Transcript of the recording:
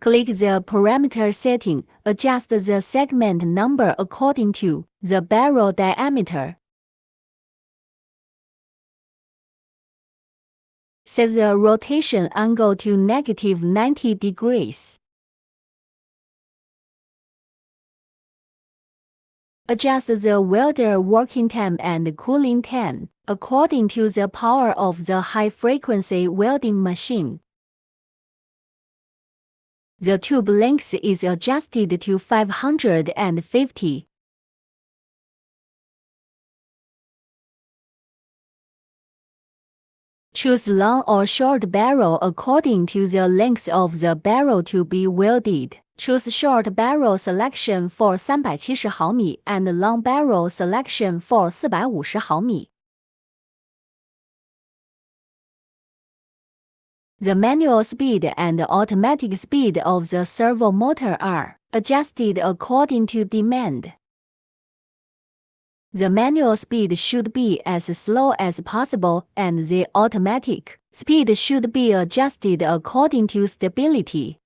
Click the parameter setting. Adjust the segment number according to the barrel diameter. Set the rotation angle to -90 degrees. Adjust the welder working time and cooling time according to the power of the high-frequency welding machine. The tube length is adjusted to 550. Choose long or short barrel according to the length of the barrel to be welded. Choose short barrel selection for 370毫米 and long barrel selection for 450毫米. The manual speed and automatic speed of the servo motor are adjusted according to demand. The manual speed should be as slow as possible, and the automatic speed should be adjusted according to stability.